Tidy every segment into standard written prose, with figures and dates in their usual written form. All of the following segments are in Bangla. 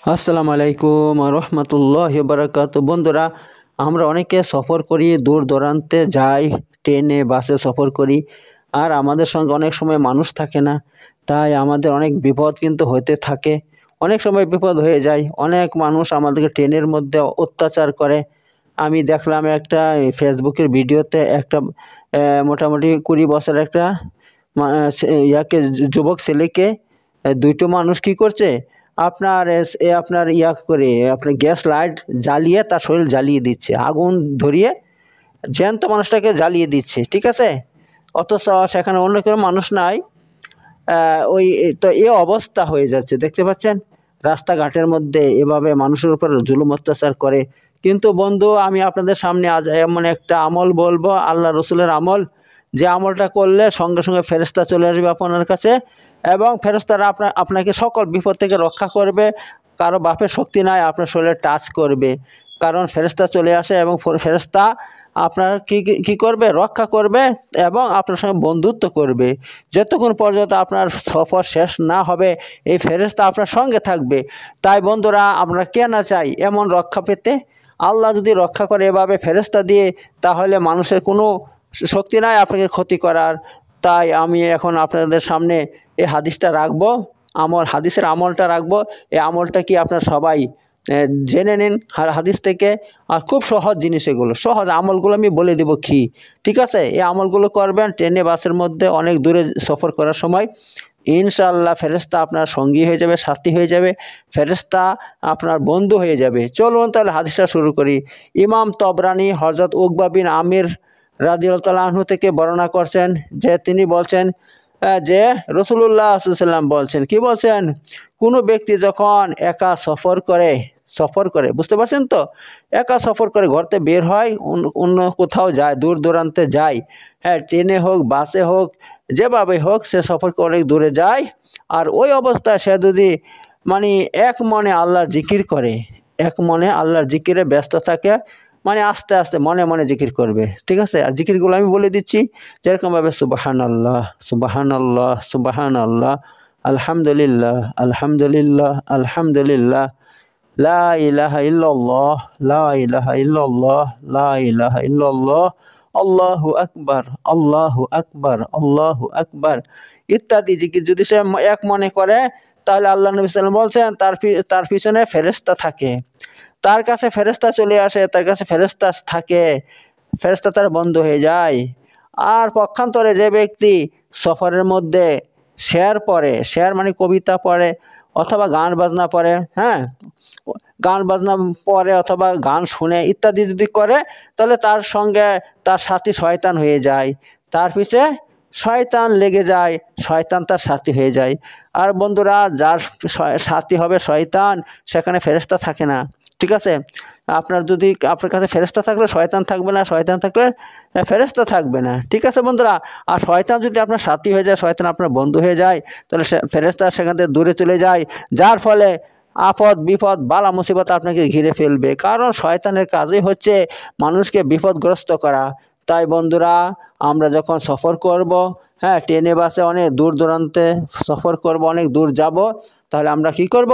আসসালামু আলাইকুম রহমতুল্লাহি বারাকাতুহু। বন্ধুরা, আমরা অনেকে সফর করি, দূর দূরান্তে যাই, ট্রেনে বাসে সফর করি। আর আমাদের সঙ্গে অনেক সময় মানুষ থাকে না, তাই আমাদের অনেক বিপদ কিন্তু হতে থাকে। অনেক সময় বিপদ হয়ে যায়, অনেক মানুষ আমাদেরকে ট্রেনের মধ্যে অত্যাচার করে। আমি দেখলাম একটা ফেসবুকের ভিডিওতে একটা মোটামুটি 20 বছরের একটা যুবক ছেলেকে দুটো মানুষ কি করছে, আপনার করে আপনার গ্যাস লাইট জ্বালিয়ে তার শরীর জ্বালিয়ে দিচ্ছে, আগুন ধরিয়ে জ্যান্ত মানুষটাকে জ্বালিয়ে দিচ্ছে, ঠিক আছে। অথচ সেখানে অন্য কোনো মানুষ নাই। ওই তো অবস্থা হয়ে যাচ্ছে, দেখতে পাচ্ছেন রাস্তাঘাটের মধ্যে এভাবে মানুষের উপর জুলুম অত্যাচার করে। কিন্তু বন্ধু, আমি আপনাদের সামনে আজ এমন একটা আমল বলবো, আল্লাহ রসুলের আমল, যে আমলটা করলে সঙ্গে সঙ্গে ফেরেশতা চলে আসবে আপনার কাছে, এবং ফেরেশতারা আপনাকে সকল বিপদ থেকে রক্ষা করবে। কারো বাপের শক্তি নাই আপনার শরীরে টাচ করবে, কারণ ফেরেশতা চলে আসে এবং ফেরেশতা আপনার কি করবে, রক্ষা করবে এবং আপনার সঙ্গে বন্ধুত্ব করবে। যতক্ষণ পর্যন্ত আপনার সফর শেষ না হবে এই ফেরেশতা আপনার সঙ্গে থাকবে। তাই বন্ধুরা, আমরা কে না চাই এমন রক্ষা পেতে। আল্লাহ যদি রক্ষা করে এভাবে ফেরেশতা দিয়ে, তাহলে মানুষের কোনো শক্তি নাই আপনাকে ক্ষতি করার। তাই আমি এখন আপনাদের সামনে এই হাদিসটা রাখবো, হাদিসের আমলটা রাখবো। এই আমলটা কি আপনার সবাই জেনে নিন হাদিস থেকে। আর খুব সহজ জিনিস, এগুলো সহজ আমলগুলো আমি বলে দেবো কি, ঠিক আছে। এই আমলগুলো করবেন ট্রেনে বাসের মধ্যে অনেক দূরে সফর করার সময়, ইনশাআল্লাহ ফেরেশতা আপনার সঙ্গী হয়ে যাবে, সাথী হয়ে যাবে, ফেরেশতা আপনার বন্ধু হয়ে যাবে। চলুন তাহলে হাদিসটা শুরু করি। ইমাম তবরানি হযরত উকবা বিন আমির রাদিয়াল্লাহু আনহু থেকে বর্ণনা করছেন যে তিনি বলছেন যে রাসূলুল্লাহ সাল্লাল্লাহু আলাইহি ওয়াসাল্লাম বলছেন, কি বলছেন, কোনো ব্যক্তি যখন একা সফর করে বুঝতে পারছেন তো, একা সফর করে ঘরতে বের হয়, অন্য কোথাও যায়, দূর দূরান্তে যায়, হ্যাঁ, ট্রেনে হোক বাসে হোক যেভাবে হোক, সে সফর করে অনেক দূরে যায়। আর ওই অবস্থায় সে যদি মানে এক মনে আল্লাহর জিকির করে, এক মনে আল্লাহর জিকিরে ব্যস্ত থাকে, মানে আস্তে আস্তে মনে মনে জিকির করবে, ঠিক আছে। আর জিকিরগুলো আমি বলে দিচ্ছি, যেরকমভাবে সুবহানাল্লাহ সুবহানাল্লাহ সুবহানাল্লাহ, আলহামদুলিল্লাহ আলহামদুলিল্লাহ আলহামদুলিল্লাহ, লা ইলাহা ইল্লাল্লাহ লা ইলাহা ইল্লাল্লাহ লা ইলাহা ইল্লাল্লাহ, আল্লাহু আকবার আল্লাহু আকবার আল্লাহু আকবার ইত্যাদি জিকির যদি সে এক মনে করে, তাহলে আল্লাহ নবী সাল্লাল্লাহু আলাইহি ওয়াসাল্লাম বলছেন তার পিছনে ফেরেশতা থাকে, তার কাছে ফেরেশতা চলে আসে, তার কাছে ফেরেশতা থাকে, ফেরেশতা তার বন্ধু হয়ে যায়। আর পক্ষান্তরে যে ব্যক্তি সফরের মধ্যে শের মানে কবিতা পড়ে অথবা গান বাজনা পড়ে, হ্যাঁ, গান বাজনা পড়ে অথবা গান শুনে ইত্যাদি যদি করে, তাহলে তার সঙ্গে তার সাথী শয়তান হয়ে যায়, তার পিছে শয়তান লেগে যায়, শয়তান তার সাথী হয়ে যায়। আর বন্ধুরা, যার সাথী হবে শয়তান, সেখানে ফেরেশতা থাকে না, ঠিক আছে। আপনার কাছে ফেরেশতা থাকলে শয়তান থাকবে না, শয়তান থাকলে ফেরেশতা থাকবে না, ঠিক আছে বন্ধুরা। আর শয়তান যদি আপনার সাথী হয়ে যায়, শয়তান আপনার বন্ধু হয়ে যায়, তাহলে ফেরেশতা সেখান থেকে দূরে চলে যায়, যার ফলে আপদ বিপদ বালা মুসিবত আপনাকে ঘিরে ফেলবে, কারণ শয়তানের কাজই হচ্ছে মানুষকে বিপদগ্রস্ত করা। তাই বন্ধুরা, আমরা যখন সফর করব, হ্যাঁ, ট্রেনে বাসে অনেক দূর দূরান্তে সফর করব, অনেক দূর যাব, তাহলে আমরা কি করব,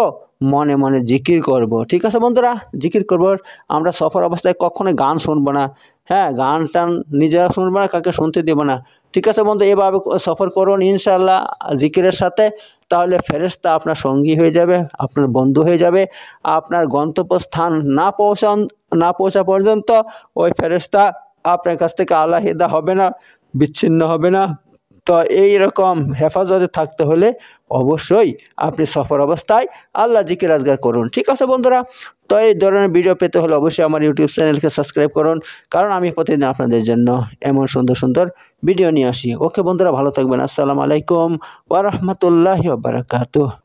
মনে মনে জিকির করব, ঠিক আছে বন্ধুরা, জিকির করব। আমরা সফর অবস্থায় কখনোই গান শুনবো না, হ্যাঁ, গান টান নিজেরা শুনবো না, কাকে শুনতে দেবো না, ঠিক আছে বন্ধু। এভাবে সফর করুন ইনশাআল্লাহ জিকিরের সাথে, তাহলে ফেরেশতা আপনার সঙ্গী হয়ে যাবে, আপনার বন্ধু হয়ে যাবে। আপনার গন্তব্যস্থান না পৌঁছা পর্যন্ত ওই ফেরেশতা আপনার কাছ থেকে আলাদা হবে না, বিচ্ছিন্ন হবে না। তো এই রকম হেফাজতে থাকতে হলে অবশ্যই আপনি সফর অবস্থায় আল্লাহ জিকির আজগার করুন, ঠিক আছে বন্ধুরা। তো এই ধরনের ভিডিও পেতে হলে অবশ্যই আমার ইউটিউব চ্যানেলকে সাবস্ক্রাইব করুন, কারণ আমি প্রতিদিন আপনাদের জন্য এমন সুন্দর সুন্দর ভিডিও নিয়ে আসি। ওকে বন্ধুরা, ভালো থাকবেন। আসসালামু আলাইকুম ওয়া রাহমাতুল্লাহি ওয়া বারাকাতুহু।